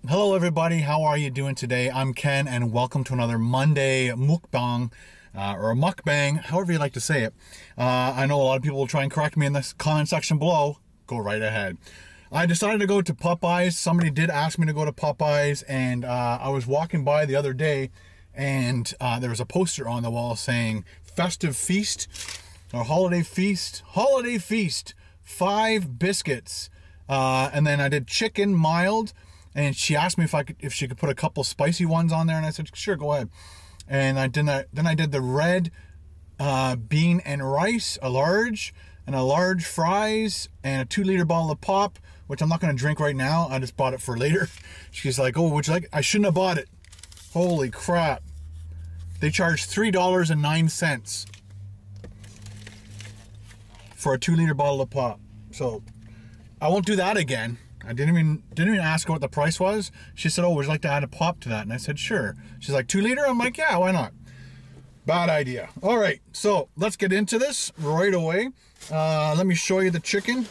Hello everybody, how are you doing today? I'm Ken and welcome to another Monday mukbang or a mukbang, however you like to say it. I know a lot of people will try and correct me in the comment section below. Go right ahead. I decided to go to Popeyes. Somebody did ask me to go to Popeyes, and I was walking by the other day and there was a poster on the wall saying festive feast or holiday feast, 5 biscuits. And then I did chicken mild. And she asked me if she could put a couple spicy ones on there, and I said, sure, go ahead. And I did that. Then I did the red bean and rice, a large fries, and a 2-liter bottle of pop, which I'm not going to drink right now. I just bought it for later. She's like, oh, would you like? I shouldn't have bought it. Holy crap. They charged $3.09 for a 2-liter bottle of pop. So I won't do that again. I didn't even ask her what the price was. She said, oh, would you like to add a pop to that? And I said, sure. She's like, 2-liter? I'm like, yeah, why not? Bad idea. All right, so let's get into this right away. Let me show you the chicken.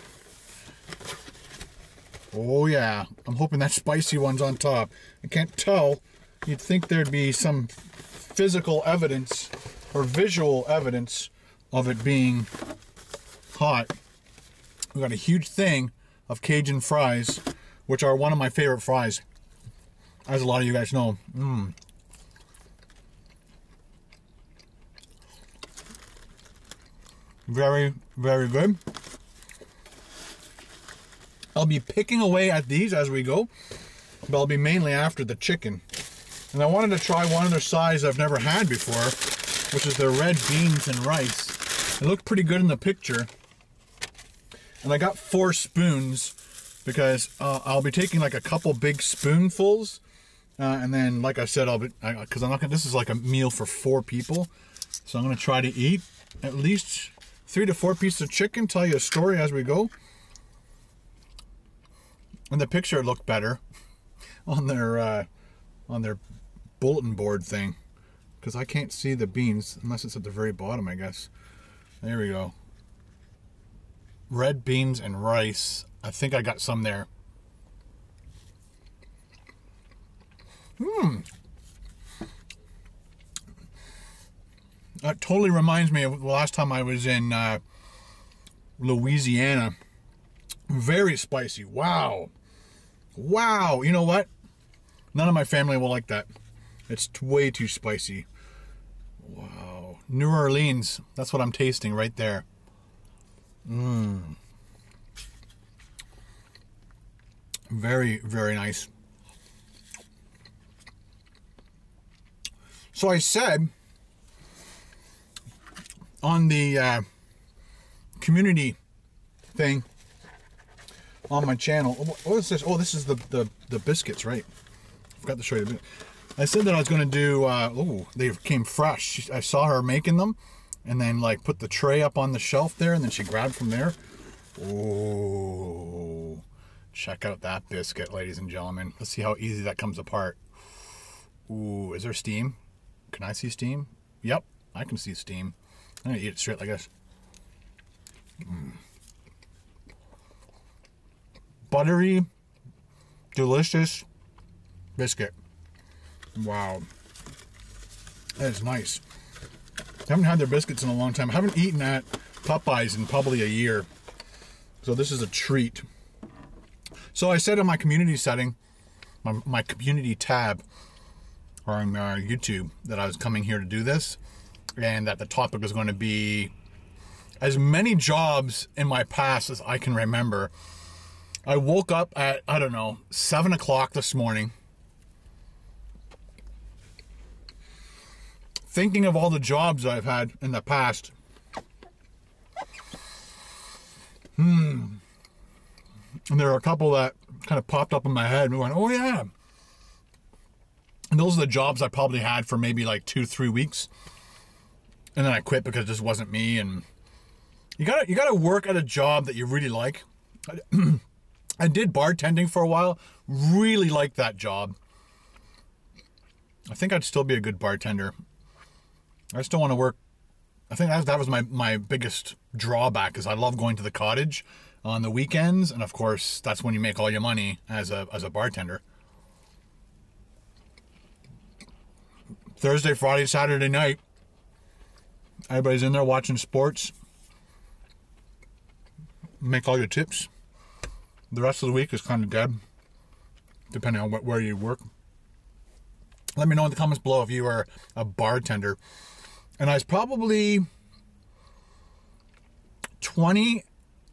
Oh, yeah. I'm hoping that spicy one's on top. I can't tell. You'd think there'd be some physical evidence or visual evidence of it being hot. We got a huge thing of Cajun fries, which are one of my favorite fries, as a lot of you guys know. Very, very good. I'll be picking away at these as we go, but I'll be mainly after the chicken. And I wanted to try one of their size I've never had before, which is their red beans and rice. It looked pretty good in the picture. And I got 4 spoons because I'll be taking like a couple big spoonfuls, and then, like I said, because I'm not gonna. This is like a meal for 4 people, so I'm gonna try to eat at least 3 to 4 pieces of chicken. Tell you a story as we go. In the picture, it looked better on their bulletin board thing, because I can't see the beans unless it's at the very bottom, I guess. There we go. Red beans and rice. I think I got some there. That totally reminds me of the last time I was in Louisiana. Very spicy. Wow. Wow. You know what? None of my family will like that. It's way too spicy. Wow. New Orleans. That's what I'm tasting right there. Very, very nice. So I said on the community thing on my channel, what is this? Oh, this is the biscuits, right? I forgot to show you. I said that I was going to do, oh, they came fresh. I saw her making them. And then, like, put the tray up on the shelf there, and then she grabbed from there. Oh, check out that biscuit, ladies and gentlemen. Let's see how easy that comes apart. Ooh, is there steam? Can I see steam? Yep, I can see steam. I'm gonna eat it straight like this. Buttery, delicious biscuit. Wow, that is nice. I haven't had their biscuits in a long time. I haven't eaten at Popeyes in probably a year. So this is a treat. So I said in my community setting, my community tab on YouTube, that I was coming here to do this, and that the topic was going to be as many jobs in my past as I can remember. I woke up at, I don't know, 7 o'clock this morning, thinking of all the jobs I've had in the past. And there are a couple that kind of popped up in my head and went, oh yeah. And those are the jobs I probably had for maybe like 2-3 weeks. And then I quit because it just wasn't me. And you gotta work at a job that you really like. I did bartending for a while. Really liked that job. I think I'd still be a good bartender. I just don't want to work. I think that was my biggest drawback, is I love going to the cottage on the weekends, and of course that's when you make all your money as a bartender. Thursday, Friday, Saturday night, everybody's in there watching sports. Make all your tips. The rest of the week is kind of dead, depending on where you work. Let me know in the comments below if you are a bartender. And I was probably 20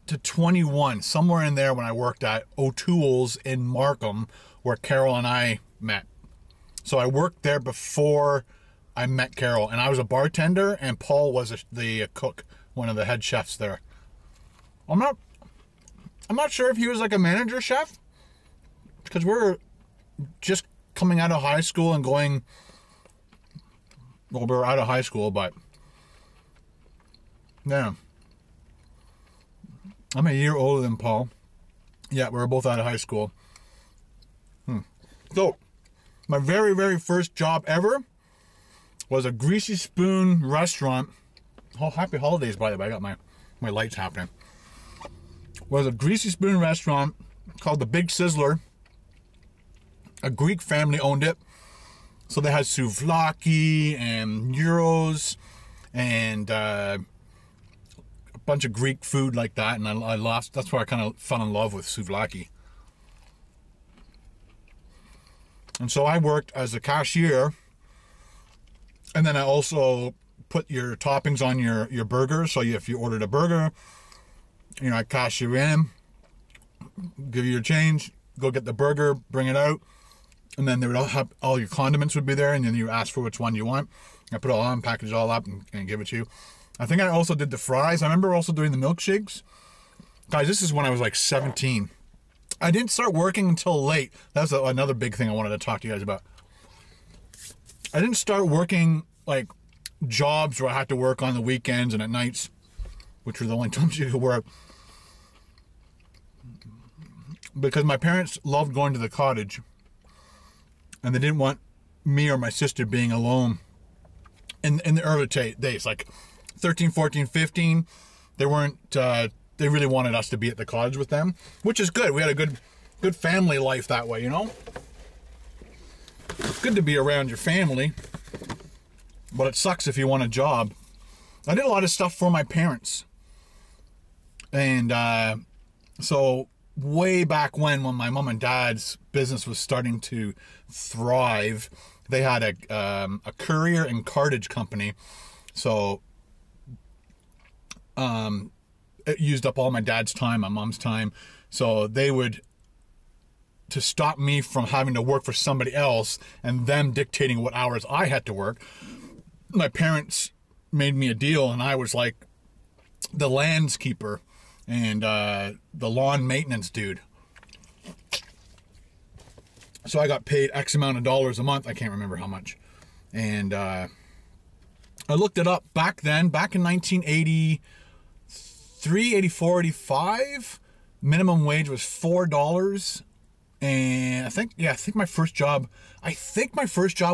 to 21, somewhere in there, when I worked at O'Toole's in Markham, where Carol and I met. So I worked there before I met Carol, and I was a bartender, and Paul was the cook, one of the head chefs there. I'm not sure if he was like a manager chef, because we're just coming out of high school and going, well, we were out of high school, but yeah, I'm a year older than Paul. Yeah, we were both out of high school. So my very, very first job ever was a Greasy Spoon restaurant. Oh, happy holidays, by the way. I got my lights happening. Was a Greasy Spoon restaurant called the Big Sizzler. A Greek family owned it. So they had souvlaki and gyros and a bunch of Greek food like that. And that's where I kind of fell in love with souvlaki. And so I worked as a cashier. And then I also put your toppings on your burger. So if you ordered a burger, I cash you in, give you your change, go get the burger, bring it out, and then they would all your condiments would be there, and then you ask for which one you want. I put it all on, package it all up, and give it to you. I think I also did the fries. I remember also doing the milkshakes. Guys, this is when I was like 17. I didn't start working until late. That's another big thing I wanted to talk to you guys about. I didn't start working like jobs where I had to work on the weekends and at nights, which were the only times you could work, because my parents loved going to the cottage, and they didn't want me or my sister being alone in the early days, like 13, 14, 15. They weren't, they really wanted us to be at the cottage with them, which is good. We had a good family life that way, It's good to be around your family, but it sucks if you want a job. I did a lot of stuff for my parents. And so way back when my mom and dad's business was starting to thrive, they had a courier and cartage company. So it used up all my dad's time, my mom's time. So they would, to stop me from having to work for somebody else and them dictating what hours I had to work, my parents made me a deal, and I was like the landskeeper and the lawn maintenance dude. So I got paid X amount of dollars a month. I can't remember how much. And I looked it up back then, back in 1983, 84, 85, minimum wage was $4. And I think my first job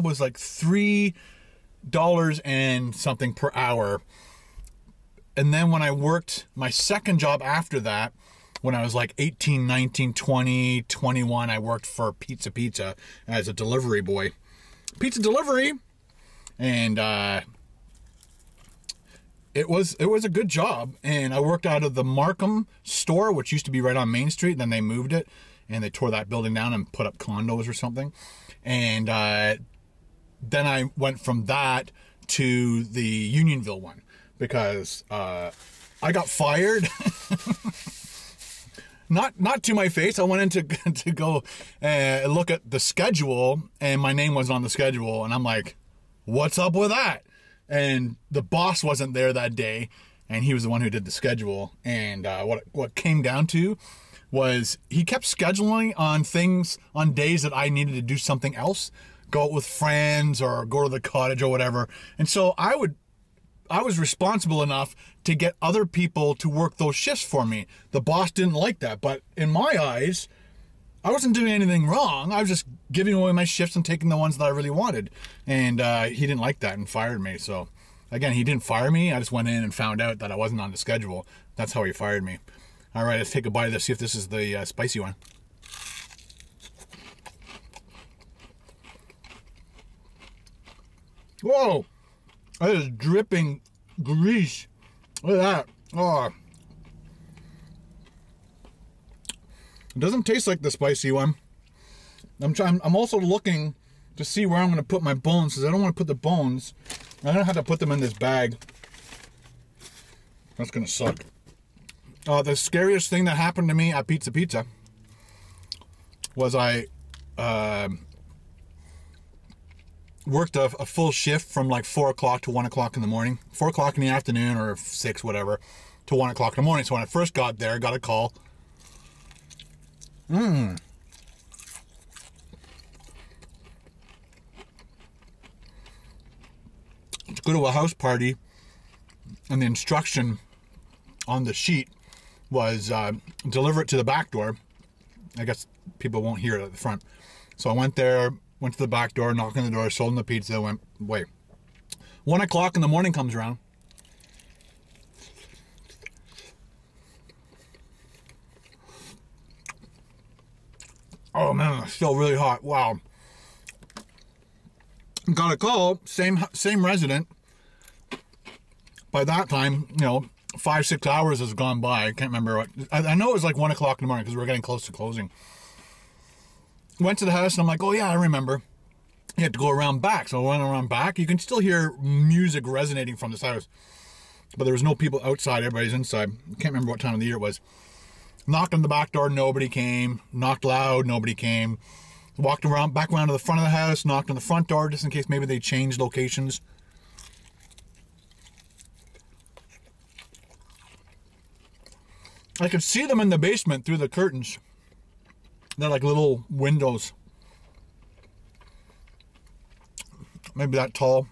was like $3 and something per hour. And then when I worked my second job after that, when I was like 18, 19, 20, 21, I worked for Pizza as a delivery boy. Pizza delivery. And it was a good job. And I worked out of the Markham store, which used to be right on Main Street. Then they moved it, and they tore that building down and put up condos or something. And then I went from that to the Unionville one, because I got fired. Not to my face. I went in to go look at the schedule, and my name wasn't on the schedule, and I'm like, what's up with that? And the boss wasn't there that day, and he was the one who did the schedule. And what came down to was he kept scheduling on things on days that I needed to do something else, go out with friends or go to the cottage or whatever. And so I was responsible enough to get other people to work those shifts for me. The boss didn't like that, but in my eyes, I wasn't doing anything wrong. I was just giving away my shifts and taking the ones that I really wanted. And he didn't like that and fired me. So again, he didn't fire me. I just went in and found out that I wasn't on the schedule. That's how he fired me. All right, let's take a bite of this, see if this is the spicy one. Whoa! That is dripping grease. Look at that. Oh. It doesn't taste like the spicy one. I'm also looking to see where I'm going to put my bones, because I don't want to put the bones. I'm going to have to put them in this bag. That's going to suck. The scariest thing that happened to me at Pizza was I worked a full shift from like 4 o'clock to 1 o'clock in the morning. 4 o'clock in the afternoon or 6, whatever, to 1 o'clock in the morning. So when I first got there, I got a call. To go to a house party, and the instruction on the sheet was deliver it to the back door. I guess people won't hear it at the front. So I went there, went to the back door, knocked on the door, sold them the pizza, went, wait. 1 o'clock in the morning comes around. Oh man, it's still really hot. Wow. Got a call, same resident. By that time, you know, 5-6 hours has gone by. I can't remember what. I know it was like 1 o'clock in the morning because we were getting close to closing. Went to the house and I'm like, oh yeah, I remember. You had to go around back. So I went around back. You can still hear music resonating from this house. But there was no people outside. Everybody's inside. I can't remember what time of the year it was. Knocked on the back door. Nobody came. Knocked loud. Nobody came. Walked around, back around to the front of the house. Knocked on the front door just in case maybe they changed locations. I could see them in the basement through the curtains. They're like little windows. Maybe that tall.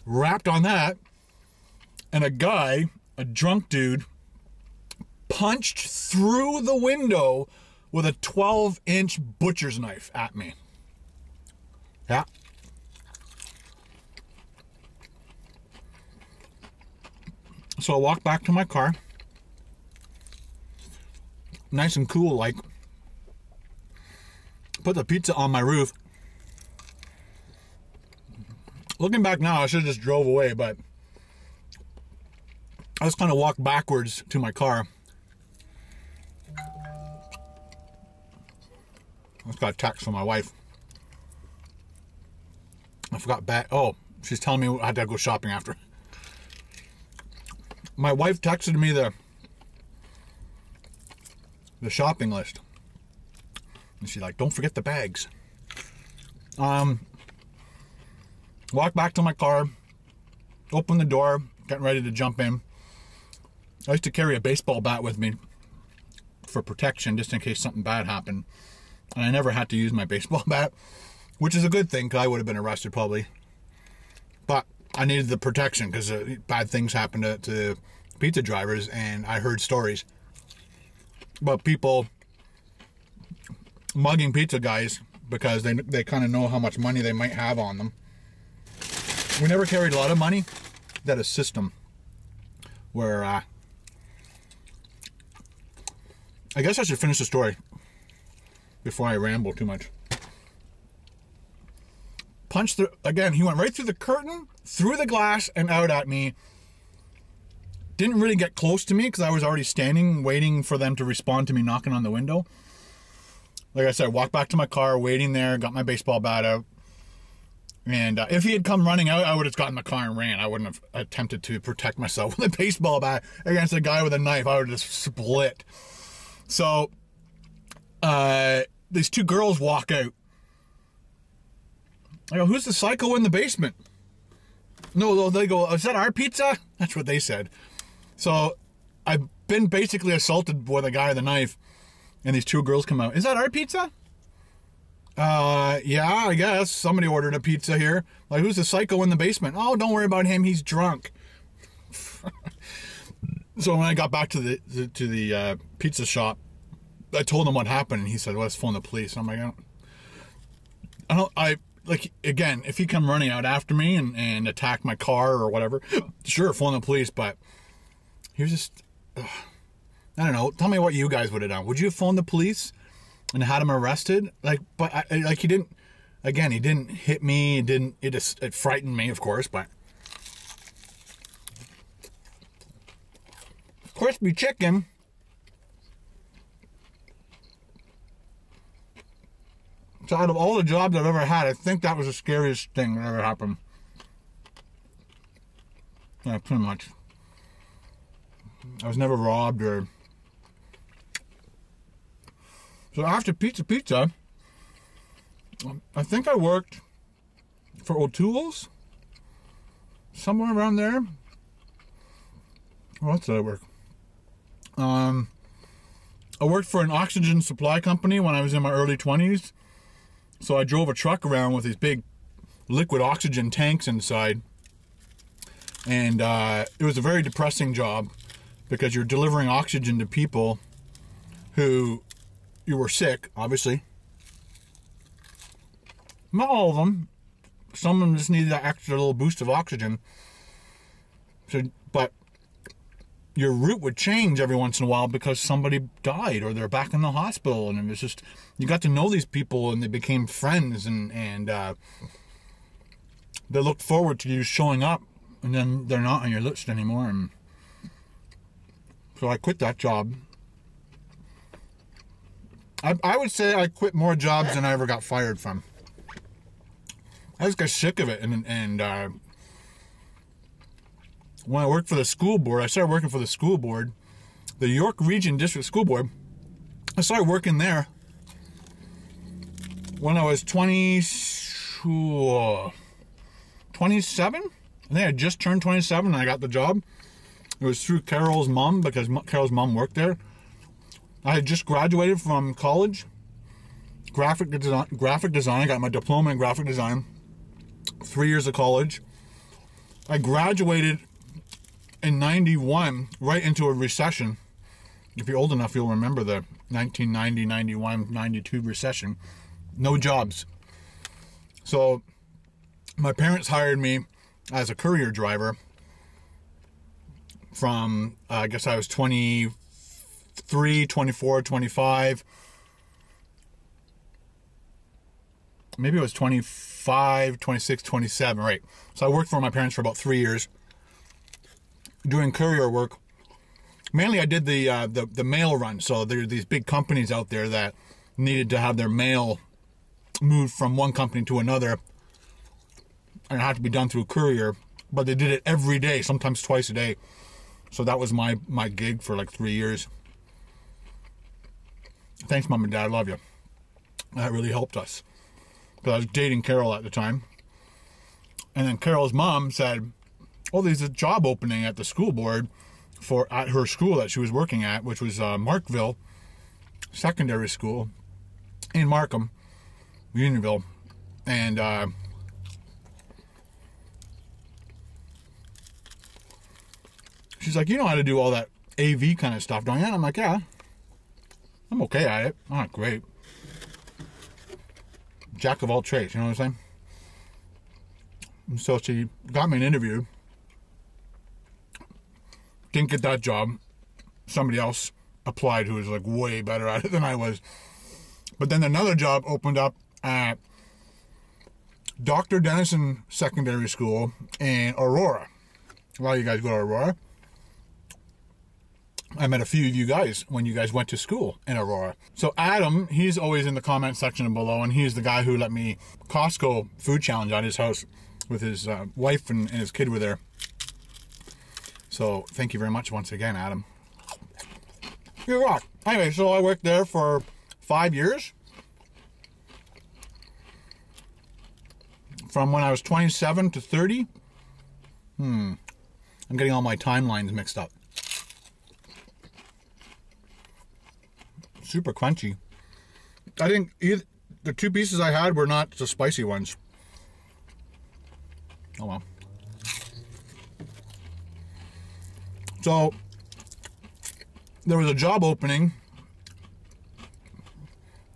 Wrapped on that, and a guy, a drunk dude, punched through the window with a 12-inch butcher's knife at me. Yeah. So I walked back to my car. Nice and cool, like. Put the pizza on my roof. Looking back now, I should have just drove away, but I just kind of walked backwards to my car. I just got a text from my wife. I forgot back. Oh, she's telling me I had to go shopping after. My wife texted me the shopping list. And she's like, don't forget the bags. Walked back to my car, opened the door, getting ready to jump in. I used to carry a baseball bat with me for protection, just in case something bad happened. And I never had to use my baseball bat, which is a good thing, because I would have been arrested probably. But I needed the protection, because bad things happen to pizza drivers, and I heard stories about people mugging pizza guys because they kind of know how much money they might have on them. We never carried a lot of money. That a system where I guess I should finish the story before I ramble too much. Punched through again. He went right through the curtain, through the glass, and out at me. Didn't really get close to me because I was already standing, waiting for them to respond to me knocking on the window. Like I said, I walked back to my car, waiting there, got my baseball bat out. And if he had come running out, I would have gotten in the car and ran. I wouldn't have attempted to protect myself with a baseball bat against a guy with a knife. I would have just split. So, these two girls walk out. I go, who's the psycho in the basement? No, they go, is that our pizza? That's what they said. So, I've been basically assaulted by the guy with the knife. And these two girls come out. Is that our pizza? Yeah, I guess. Somebody ordered a pizza here. Like, who's the psycho in the basement? Oh, don't worry about him. He's drunk. So when I got back to the pizza shop, I told him what happened, and he said, well, let's phone the police. I'm like, like, again, if he come running out after me and attack my car or whatever, sure, phone the police, but he was just, I don't know. Tell me what you guys would have done. Would you have phoned the police and had him arrested? Like, but like he didn't, Again, he didn't hit me. It frightened me, of course, but crispy chicken. So out of all the jobs I've ever had, I think that was the scariest thing that ever happened. Yeah, pretty much. I was never robbed or... So after Pizza, I think I worked for O'Toole's, somewhere around there. Where else did I work? I worked for an oxygen supply company when I was in my early 20s. So I drove a truck around with these big liquid oxygen tanks inside. And it was a very depressing job because you're delivering oxygen to people who you were sick, obviously. Not all of them. Some of them just needed that extra little boost of oxygen. So, but your route would change every once in a while because somebody died or they're back in the hospital, and it was just, you got to know these people and they became friends, and they looked forward to you showing up, and then they're not on your list anymore. And so I quit that job. I would say I quit more jobs than I ever got fired from. I just got sick of it, and when I worked for the school board, I started working for the school board, the York Region District School Board. I started working there when I was 27. I think I just turned 27 and I got the job. It was through Carol's mom, because Carol's mom worked there. I had just graduated from college, graphic design. I got my diploma in graphic design. 3 years of college. I graduated in 91, right into a recession. If you're old enough, you'll remember the 1990, 91, 92 recession. No jobs. So my parents hired me as a courier driver from, I guess I was 23, 24, 25. Maybe it was 25, 26, 27, right. So I worked for my parents for about 3 years doing courier work. Mainly I did the mail run. So there are these big companies out there that needed to have their mail moved from one company to another, and it had to be done through courier, but they did it every day, sometimes twice a day. So that was my gig for like 3 years. Thanks, Mom and Dad, I love you. That really helped us, because I was dating Carol at the time. And then Carol's mom said, oh, there's a job opening at the school board at her school that she was working at, which was Markville Secondary School in Markham, Unionville. And she's like, you know how to do all that AV kind of stuff, don't you? And I'm like, yeah, I'm okay at it. I'm not great. Jack of all trades, you know what I'm saying? And so she got me an interview. Didn't get that job. Somebody else applied who was like way better at it than I was. But then another job opened up at Dr. Denison Secondary School in Aurora. A lot of you guys go to Aurora. I met a few of you guys when you guys went to school in Aurora. So Adam, he's always in the comment section below, and he's the guy who let me Costco food challenge at his house with his wife and his kid were there. So thank you very much once again, Adam. You rock. Anyway, so I worked there for 5 years. From when I was 27 to 30. I'm getting all my timelines mixed up. Super crunchy. I think the two pieces I had were not the spicy ones. Oh well. So there was a job opening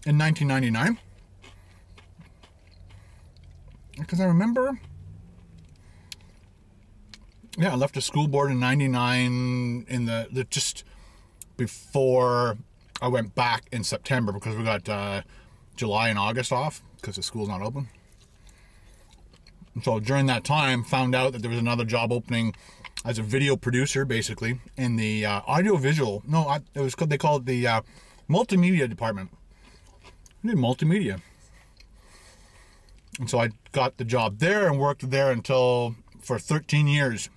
in 1999, because I remember, yeah, I left the school board in 99 in the just before I went back in September, because we got July and August off because the school's not open. And so during that time, found out that there was another job opening as a video producer, basically, in the audiovisual. No, it was they called it the multimedia department. I did multimedia. And so I got the job there and worked there for 13 years.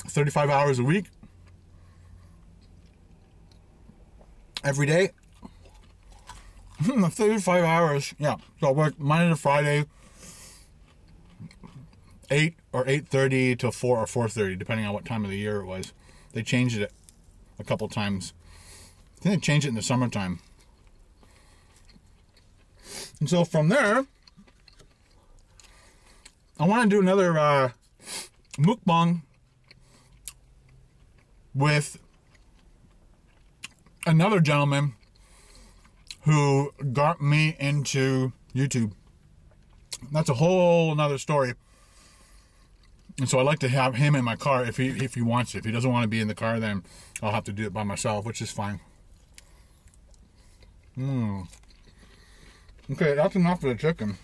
35 hours a week. Every day. 35 hours. Yeah. So I worked Monday to Friday, 8 or 8:30 to 4 or 4:30, depending on what time of the year it was. They changed it a couple times. I think they changed it in the summertime. And so from there, I want to do another mukbang with another gentleman who got me into YouTube. That's a whole another story. And so I like to have him in my car if he wants it. If he doesn't want to be in the car, then I'll have to do it by myself, which is fine. Okay, that's enough for the chicken.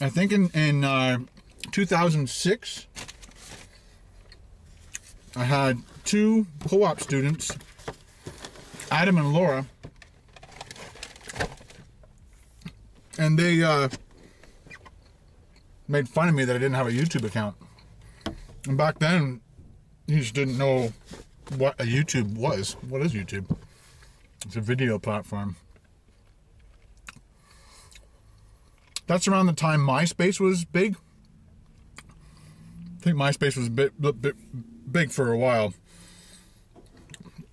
I think in 2006, I had 2 co-op students, Adam and Laura, and they made fun of me that I didn't have a YouTube account. And back then, you just didn't know what a YouTube was. What is YouTube? It's a video platform. That's around the time MySpace was big. I think MySpace was a bit big for a while.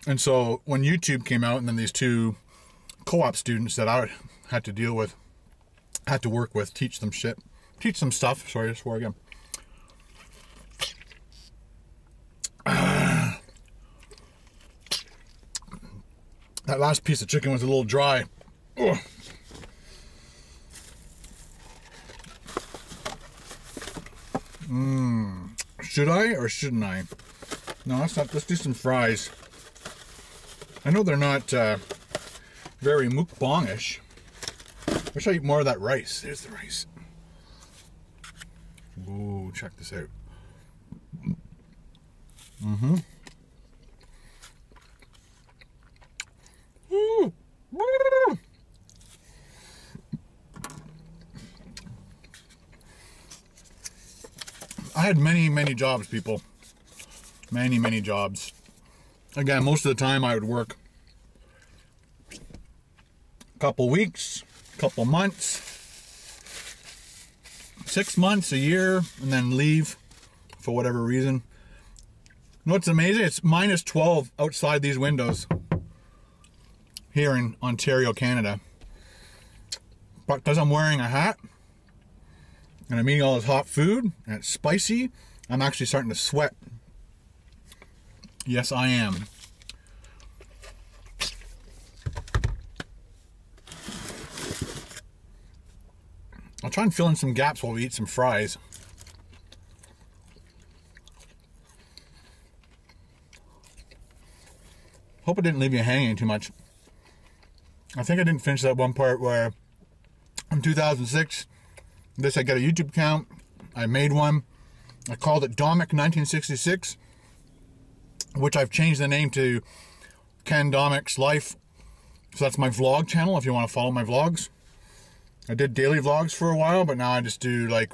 And so when YouTube came out, and then these 2 co-op students that I had to deal with, had to work with, teach them stuff. Sorry, I swore again. That last piece of chicken was a little dry. Ugh. Should I or shouldn't I? No, let's do some fries. I know they're not very mukbangish. Wish I eat more of that rice. There's the rice. Ooh, check this out. Ooh. I had many jobs, people. Many jobs. Again, most of the time I would work a couple weeks, couple months, 6 months, a year, and then leave for whatever reason. You know what's amazing? It's minus 12 outside these windows here in Ontario, Canada. But because I'm wearing a hat and I'm eating all this hot food and it's spicy, I'm actually starting to sweat. Yes, I am. I'll try and fill in some gaps while we eat some fries. Hope I didn't leave you hanging too much. I think I didn't finish that one part where in 2006, I got a YouTube account. I made one. I called it Domik 1966, which I've changed the name to Ken Domik's Life. So that's my vlog channel if you want to follow my vlogs. I did daily vlogs for a while, but now I just do like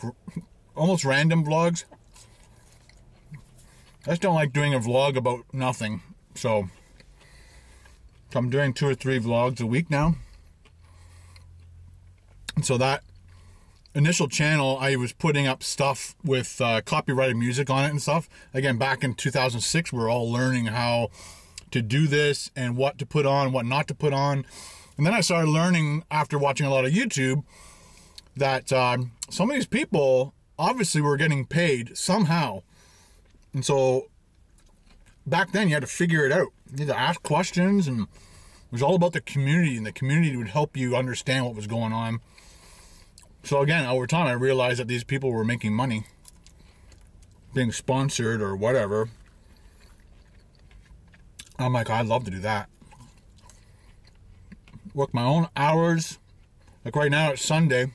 almost random vlogs. I just don't like doing a vlog about nothing. So I'm doing 2 or 3 vlogs a week now. And so that initial channel, I was putting up stuff with copyrighted music on it and stuff. Again, back in 2006, we were all learning how to do this and what to put on, what not to put on. And then I started learning, after watching a lot of YouTube, that some of these people obviously were getting paid somehow. And so back then you had to figure it out. You had to ask questions, and it was all about the community, and the community would help you understand what was going on. So again, over time, I realized that these people were making money, being sponsored or whatever. I'm like, I'd love to do that. Work my own hours. Like right now, it's Sunday,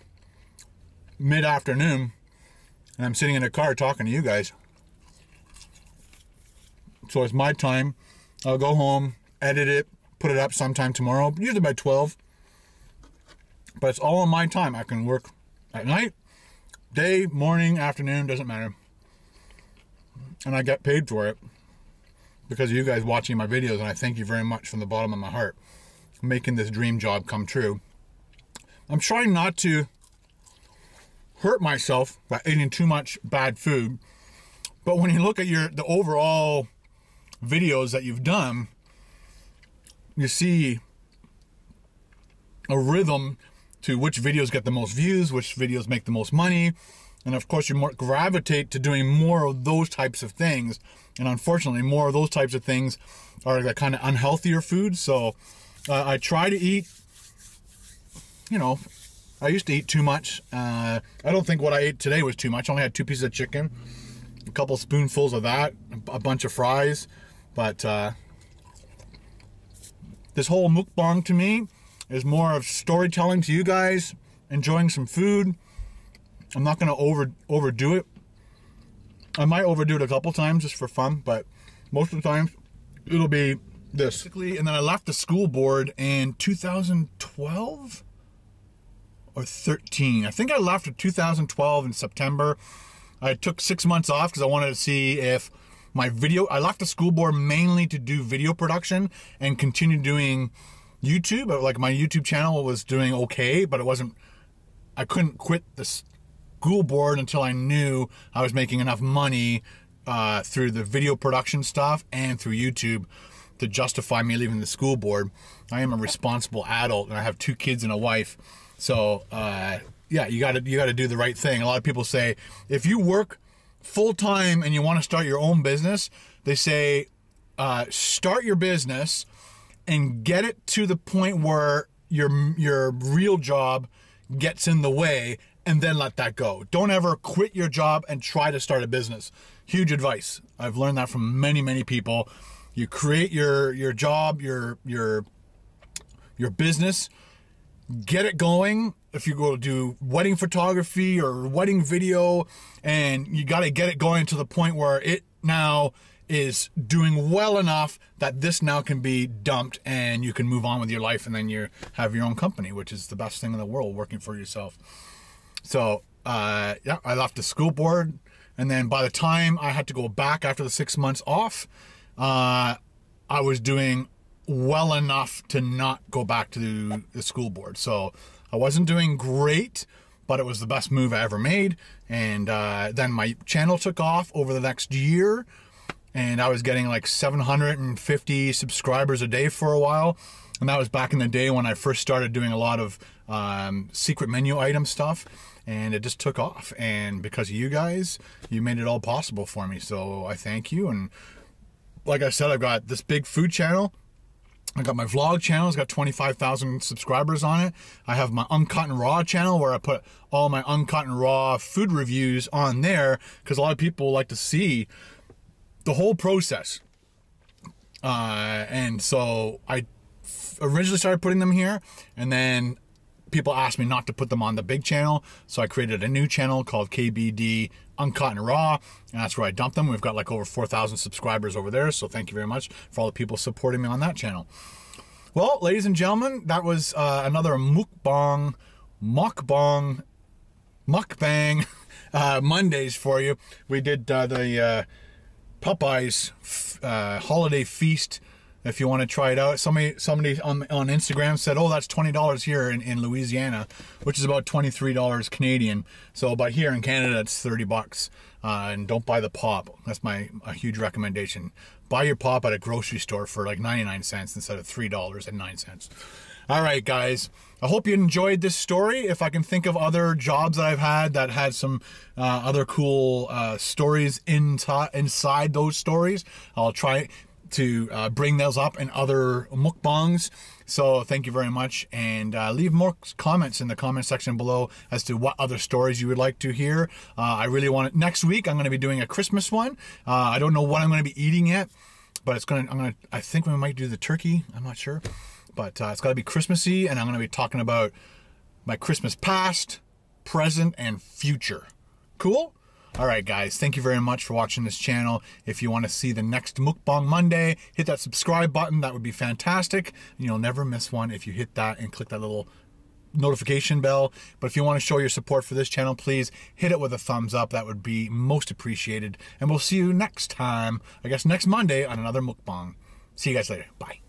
mid-afternoon, and I'm sitting in a car talking to you guys. So it's my time. I'll go home, edit it, put it up sometime tomorrow, usually by 12. But it's all on my time. I can work at night, day, morning, afternoon, doesn't matter. And I get paid for it because of you guys watching my videos, and I thank you very much from the bottom of my heart for making this dream job come true. I'm trying not to hurt myself by eating too much bad food, but when you look at the overall videos that you've done, you see a rhythm to which videos get the most views, which videos make the most money, and of course you more gravitate to doing more of those types of things. And unfortunately, more of those types of things are the kind of unhealthier foods. So I try to eat, you know, I used to eat too much. I don't think what I ate today was too much. I only had 2 pieces of chicken, a couple spoonfuls of that, a bunch of fries. But this whole mukbang to me is more of storytelling to you guys, enjoying some food. I'm not going to overdo it. I might overdo it a couple times just for fun, but most of the time it'll be this. And then I left the school board in 2012 or 13. I think I left in 2012 in September. I took 6 months off because I wanted to see if I left the school board mainly to do video production and continue doing YouTube. Like my YouTube channel was doing okay, but I couldn't quit the school board until I knew I was making enough money through the video production stuff and through YouTube to justify me leaving the school board. I am a responsible adult and I have 2 kids and a wife. So yeah, you got to do the right thing. A lot of people say if you work full-time and you want to start your own business, they say start your business and get it to the point where your real job gets in the way, and then let that go. Don't ever quit your job and try to start a business. Huge advice. I've learned that from many, many people. You create your job, your business, get it going. If you go to do wedding photography or wedding video, and you got to get it going to the point where it now is doing well enough that this now can be dumped and you can move on with your life, and then you have your own company, which is the best thing in the world, working for yourself. So yeah, I left the school board, and then by the time I had to go back after the 6 months off, I was doing well enough to not go back to the school board. So I wasn't doing great, but it was the best move I ever made. And then my channel took off over the next year, and I was getting like 750 subscribers a day for a while. And that was back in the day when I first started doing a lot of secret menu item stuff, and it just took off. And because of you guys, you made it all possible for me. So I thank you. And like I said, I've got this big food channel. I got my vlog channel. It's got 25,000 subscribers on it. I have my uncut and raw channel where I put all my uncut and raw food reviews on there, because a lot of people like to see the whole process. And so I originally started putting them here, and then people asked me not to put them on the big channel, so I created a new channel called KBD Uncut and Raw, and that's where I dumped them. We've got like over 4,000 subscribers over there, so thank you very much for all the people supporting me on that channel. Well, ladies and gentlemen, that was another mukbang Mondays for you. We did the Popeyes holiday feast. If you want to try it out, somebody on Instagram said, "Oh, that's $20 here in Louisiana," which is about $23 Canadian. So, but here in Canada, it's 30 bucks. And don't buy the pop. That's a huge recommendation. Buy your pop at a grocery store for like 99 cents instead of $3.09. All right, guys. I hope you enjoyed this story. If I can think of other jobs that I've had that had some other cool stories inside those stories, I'll try. to bring those up in other mukbangs. So thank you very much, and leave more comments in the comment section below as to what other stories you would like to hear. I really want it. Next week I'm going to be doing a Christmas one. I don't know what I'm going to be eating yet, but I think we might do the turkey. I'm not sure, but it's got to be Christmassy, and I'm going to be talking about my Christmas past, present, and future. Cool? All right, guys, thank you very much for watching this channel. If you want to see the next Mukbang Monday, hit that subscribe button. That would be fantastic. And you'll never miss one if you hit that and click that little notification bell. But if you want to show your support for this channel, please hit it with a thumbs up. That would be most appreciated. And we'll see you next time, I guess next Monday, on another Mukbang. See you guys later. Bye.